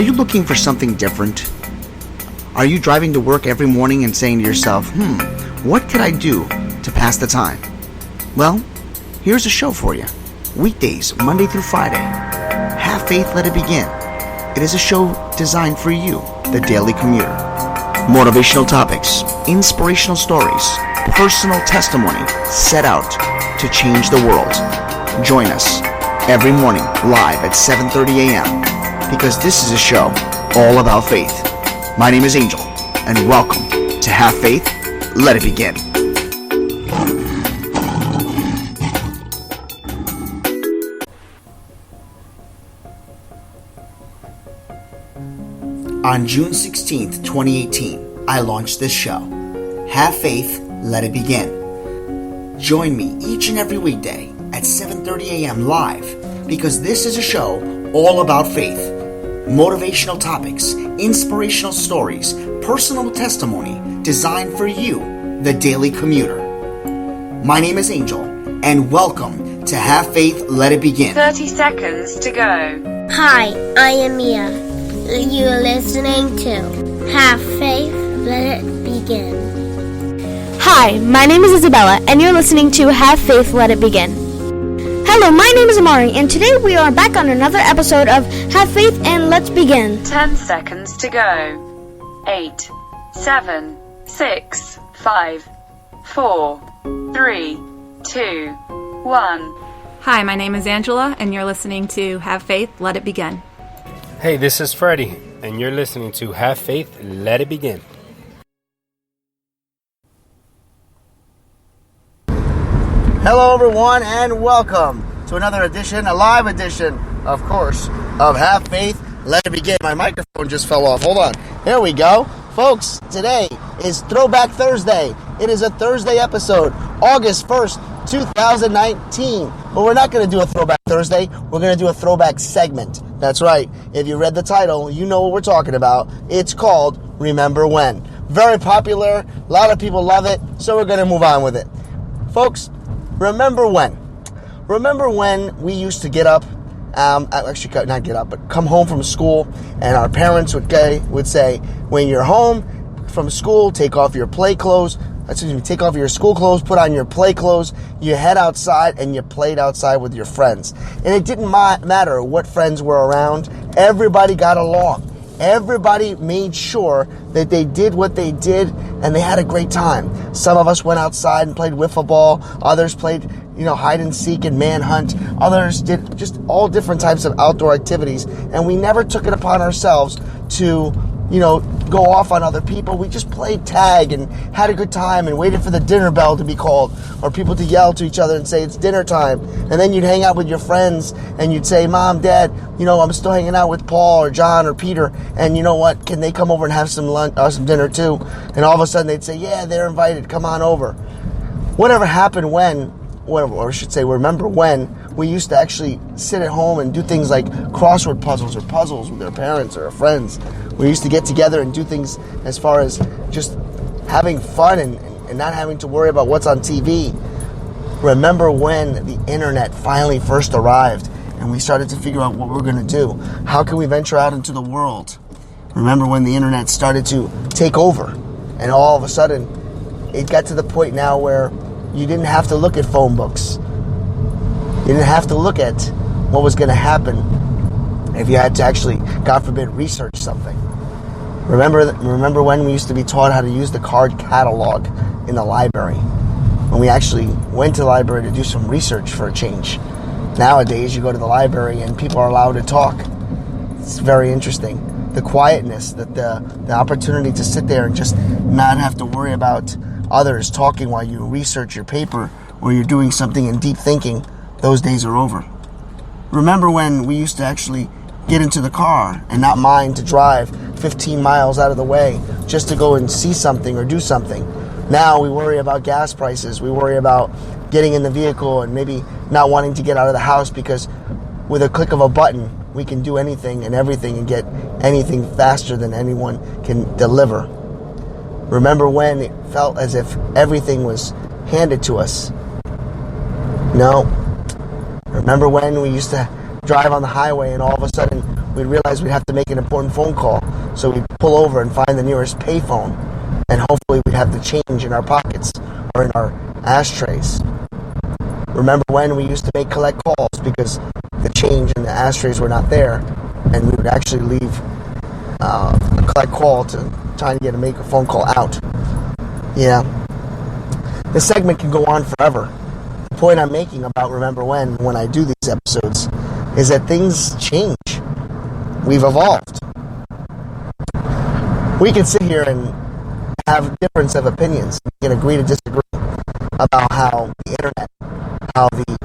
you looking for something different? Are you driving to work every morning and saying to yourself, what could I do to pass the time? Well, here's a show for you. Weekdays, Monday through Friday. Have Faith, Let It Begin. It is a show designed for you, the daily commuter. Motivational topics, inspirational stories, personal testimony set out to change the world. Join us every morning live at 7:30 a.m. because this is a show all about faith. My name is Angel, and welcome to Have Faith, Let It Begin. On June 16th, 2018, I launched this show, Have Faith, Let It Begin. Join me each and every weekday at 7:30 a.m. live because this is a show all about faith. Motivational topics, inspirational stories, personal testimony designed for you, the daily commuter. My name is Angel, and welcome to Have Faith, Let It Begin. 30 seconds to go. Hi, I am Mia. You're listening to Have Faith, Let It Begin. Hi, my name is Isabella, and you're listening to Have Faith, Let It Begin. Hello, my name is Amari, and today we are back on another episode of Have Faith and Let's Begin. 10 seconds to go. 8, 7, 6, 5, 4, 3, 2, 1. Hi, my name is Angela, and you're listening to Have Faith, Let It Begin. Hey, this is Freddie, and you're listening to Have Faith, Let It Begin. Hello, everyone, and welcome to another edition, a live edition, of course, of Have Faith, Let It Begin. My microphone just fell off. Hold on. There we go. Folks, today is Throwback Thursday. It is a Thursday episode, August 1st, 2019. But we're not going to do a Throwback Thursday. We're going to do a throwback segment. That's right. If you read the title, you know what we're talking about. It's called Remember When. Very popular. A lot of people love it. So we're going to move on with it. Folks, remember when? Remember when we used to get up, actually not get up, but come home from school, and our parents would say, when you're home from school, take off your take off your school clothes, put on your play clothes, you head outside, and you played outside with your friends. And it didn't matter what friends were around. Everybody got along. Everybody made sure that they did what they did, and they had a great time. Some of us went outside and played wiffle ball. Others played, hide and seek and manhunt. Others did just all different types of outdoor activities, and we never took it upon ourselves to go off on other people. We just played tag and had a good time and waited for the dinner bell to be called or people to yell to each other and say it's dinner time. And then you'd hang out with your friends and you'd say, Mom, Dad, I'm still hanging out with Paul or John or Peter, and you know what? Can they come over and have some lunch or some dinner too? And all of a sudden they'd say, yeah, they're invited. Come on over. Whatever happened remember when we used to actually sit at home and do things like crossword puzzles or puzzles with our parents or our friends. We used to get together and do things as far as just having fun and not having to worry about what's on TV. Remember when the internet finally first arrived and we started to figure out what we're going to do? How can we venture out into the world? Remember when the internet started to take over and all of a sudden it got to the point now where you didn't have to look at phone books. You didn't have to look at what was going to happen if you had to actually, God forbid, research something. Remember when we used to be taught how to use the card catalog in the library? When we actually went to the library to do some research for a change. Nowadays, you go to the library and people are allowed to talk. It's very interesting. The quietness, the opportunity to sit there and just not have to worry about others talking while you research your paper or you're doing something in deep thinking, those days are over. Remember when we used to actually get into the car and not mind to drive 15 miles out of the way just to go and see something or do something? Now we worry about gas prices. We worry about getting in the vehicle and maybe not wanting to get out of the house because with a click of a button, we can do anything and everything and get anything faster than anyone can deliver. Remember when it felt as if everything was handed to us? No. Remember when we used to drive on the highway and all of a sudden we'd realize we'd have to make an important phone call. So we'd pull over and find the nearest payphone, and hopefully we'd have the change in our pockets or in our ashtrays. Remember when we used to make collect calls because the change in the ashtrays were not there, and we would actually leave a collect call to try to make a phone call out. Yeah. This segment can go on forever. The point I'm making about Remember when I do these episodes is that things change. We've evolved. We can sit here and have difference of opinions. We can agree to disagree about how the internet, how the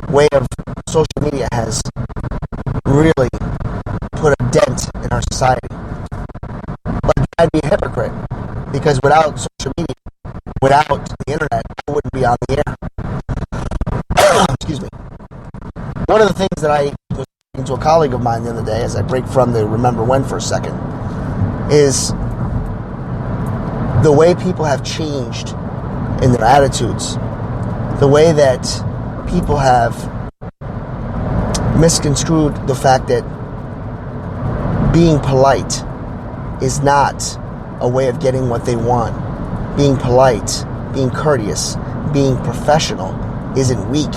way of social media has really put a dent in our society. But I'd be a hypocrite because without social media, without the internet, I wouldn't be on the air. Excuse me. One of the things that I was talking to a colleague of mine the other day, as I break from the Remember When for a second, is the way people have changed in their attitudes, the way that people have misconstrued the fact that being polite is not a way of getting what they want. Being polite, being courteous, being professional isn't weak.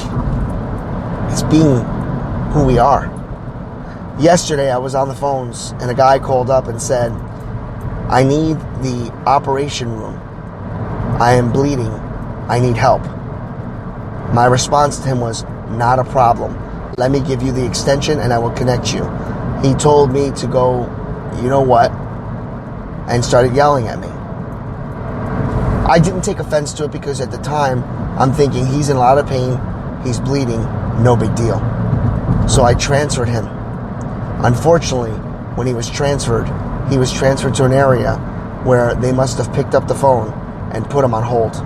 It's being who we are. Yesterday I was on the phones and a guy called up and said, I need the operation room. I am bleeding. I need help. My response to him was, not a problem. Let me give you the extension and I will connect you. He told me to go, you know what, and started yelling at me. I didn't take offense to it because at the time I'm thinking he's in a lot of pain, he's bleeding, no big deal. So I transferred him. Unfortunately, when he was transferred to an area where they must have picked up the phone and put him on hold.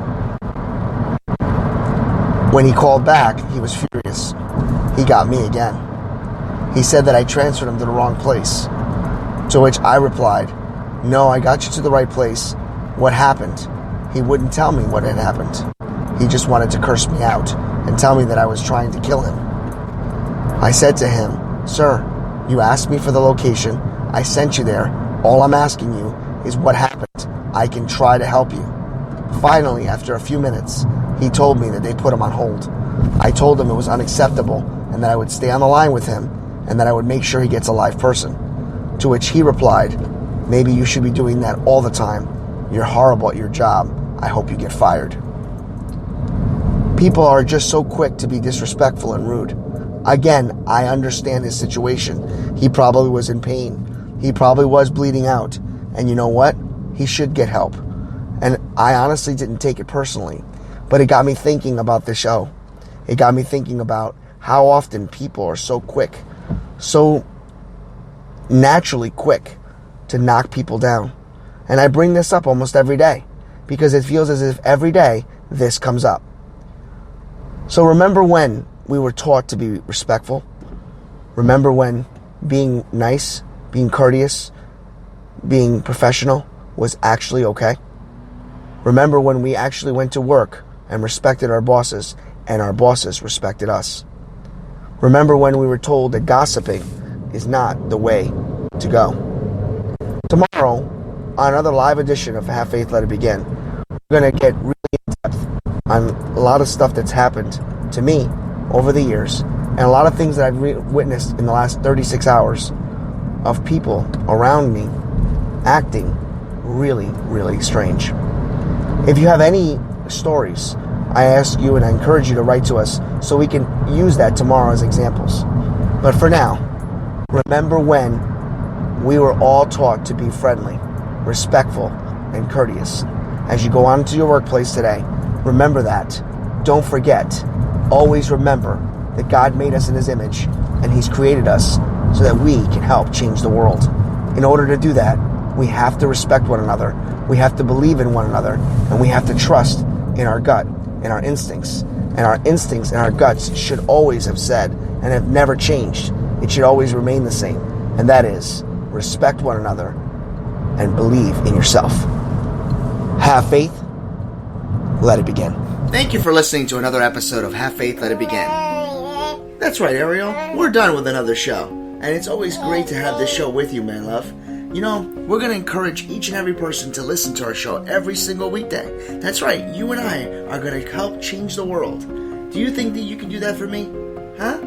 When he called back, he was furious. He got me again. He said that I transferred him to the wrong place. To which I replied, no, I got you to the right place. What happened? He wouldn't tell me what had happened. He just wanted to curse me out and tell me that I was trying to kill him. I said to him, sir, you asked me for the location. I sent you there. All I'm asking you is what happened. I can try to help you. Finally, after a few minutes, he told me that they put him on hold. I told him it was unacceptable and that I would stay on the line with him and that I would make sure he gets a live person. To which he replied, maybe you should be doing that all the time. You're horrible at your job. I hope you get fired. People are just so quick to be disrespectful and rude. Again, I understand his situation. He probably was in pain. He probably was bleeding out. And you know what? He should get help. And I honestly didn't take it personally. But it got me thinking about the show. It got me thinking about how often people are so quick, so naturally quick to knock people down. And I bring this up almost every day because it feels as if every day this comes up. So remember when we were taught to be respectful? Remember when being nice, being courteous, being professional was actually okay? Remember when we actually went to work and respected our bosses and our bosses respected us? Remember when we were told that gossiping is not the way to go? Tomorrow, on another live edition of Have Faith, Let It Begin, we're going to get really in depth on a lot of stuff that's happened to me over the years and a lot of things that I've witnessed in the last 36 hours of people around me acting really, really strange. If you have any stories, I ask you and I encourage you to write to us so we can use that tomorrow as examples. But for now, remember when we were all taught to be friendly, respectful, and courteous. As you go on to your workplace today, remember that. Don't forget. Always remember that God made us in His image and He's created us so that we can help change the world. In order to do that, we have to respect one another. We have to believe in one another, and we have to trust in our gut, in our instincts. And our instincts and our guts should always have said, and have never changed, it should always remain the same. And that is, respect one another and believe in yourself. Have faith. Let it begin. Thank you for listening to another episode of Have Faith, Let It Begin. That's right, Ariel. We're done with another show. And it's always great to have this show with you, my love. You know, we're going to encourage each and every person to listen to our show every single weekday. That's right, you and I are going to help change the world. Do you think that you can do that for me? Huh?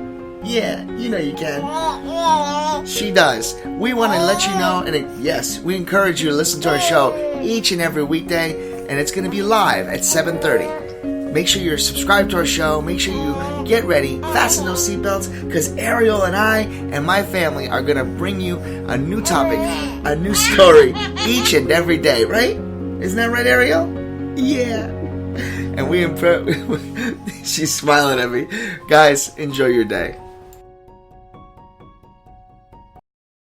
Yeah, you know you can. She does. We want to let you know, and yes, we encourage you to listen to our show each and every weekday, and it's going to be live at 7:30. Make sure you're subscribed to our show. Make sure you get ready, fasten those seatbelts, because Ariel and I and my family are going to bring you a new topic, a new story each and every day, right? Isn't that right, Ariel? Yeah. And she's smiling at me. Guys, enjoy your day.